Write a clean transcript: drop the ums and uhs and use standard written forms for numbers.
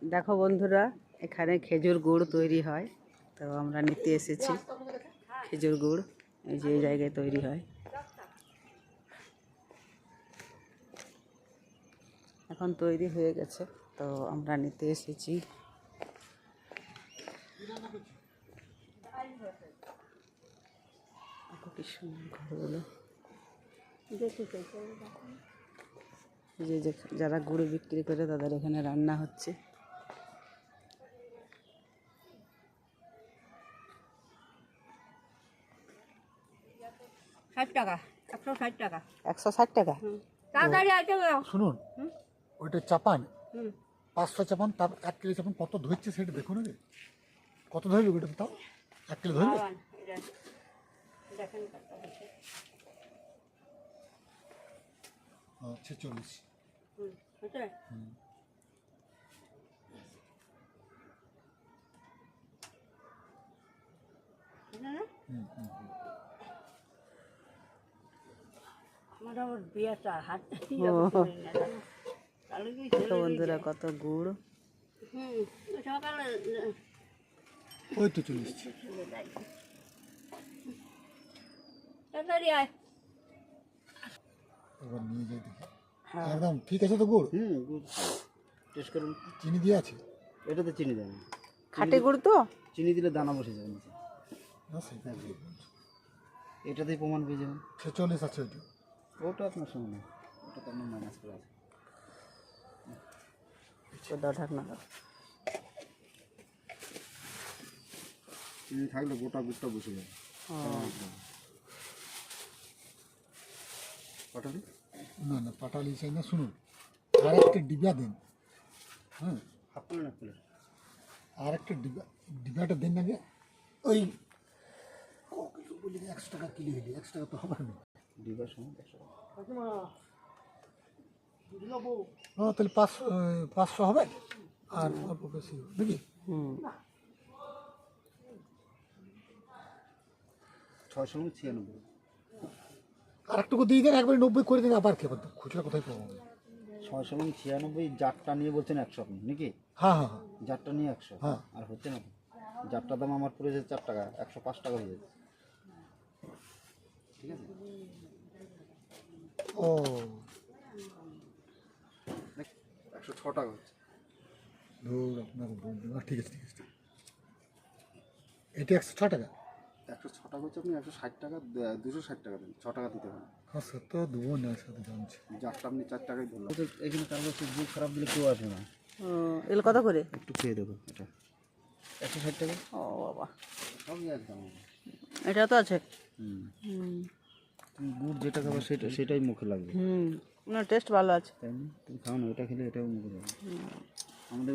দেখো বন্ধুরা, এখানে খেজুর গুড় তৈরি হয়, তো আমরা নিতে এসেছি খেজুর গুড়। এই যে এই জায়গায় তৈরি হয়, এখন তৈরি হয়ে গেছে, তো আমরা নিতে এসেছি। কি সুন্দর ঘরগুলো, যে যারা গুড় বিক্রি করে তাদের এখানে রান্না হচ্ছে। টাকা 160 টাকা 160 টাকা। শুনুন, ওইটা চাপান 500 চাপান, তার 1 কিলো চাপান, কত ধরছে সেটা দেখুন। কত ধরবে ওটা? তাও 1 কিলো ধরবে। দেখেন 46। বন্ধুরা কত গুড়, ওই তো চলে এসছে। এবার নিয়ে যাই দেখি। একদম ঠিক আছে তো গুড়? গুড় টেস্ট করুন। চিনি দিয়ে আছে? এটাতে চিনি দেন, খাঁটি গুড় তো। চিনি দিলে দানা বসে যাবে নিচে। না সেটা এটাতেই প্রমাণ পেয়ে যাবেন। 46 আছে ওইটা। ওটা আপনার সঙ্গে না, ওটা তো আপনার মাইনাস করে আছে। দাও ঢাকনা দাও। চিনি থাকলে গোটা গুড়টা বসে যাবে। পাটালি? না না, পাটালি চাই না। শুনুন, আর একটা ডিবা দেন। হ্যাঁ, হাফ প্লেট না প্লেট? আর একটা ডিবাটা দেন না। ওই 100 টাকা কিলো হইলে 100 টাকা তো হবে না। ডিবার সময় 100 টাকা। হ্যাঁ, তাহলে 500 হবে। আর অল্প বেশি নাকি? 696। আর একটুকু দিয়ে দেন, একবারে 90 করে দিন। আবার খেয়ে খুচরা কোথায় পাবো? 696 জারটা নিয়ে বলছেন 100 আপনি নাকি? হ্যাঁ হ্যাঁ হ্যাঁ, জারটা নিয়ে 100। হ্যাঁ। আর হচ্ছে না, জারটার দাম আমার পড়ে যাচ্ছে 4 টাকা, 105 টাকা হয়ে যাচ্ছে। ঠিক আছে। ও 106 টাকা হচ্ছে। ধর আপনার ঠিক আছে ঠিক আছে। এটা 106 টাকা। 106 টাকা হচ্ছে, আপনি 160 টাকা 260 টাকা দেন, 6 টাকা দিতে পারেন। হ্যাঁ, সে তো দেবো না, সাথে জানছি। জারটা আপনি 4 টাকায় ধরলাম। এখানে কারো কাছে দুধ খারাপ দিলে কেউ আসবে না। এগুলো কত করে? একটু খেয়ে দেবো। এটা 160 টাকা। ও বাবা, সবই একদম। এটা তো আছে। তুমি গুড় যেটা খাবে সেটাই মুখে লাগবে। না, টেস্ট ভালো আছে। তাই না? তুমি খাও না, ওটা খেলে এটাও মুখে যাবে আমাদের।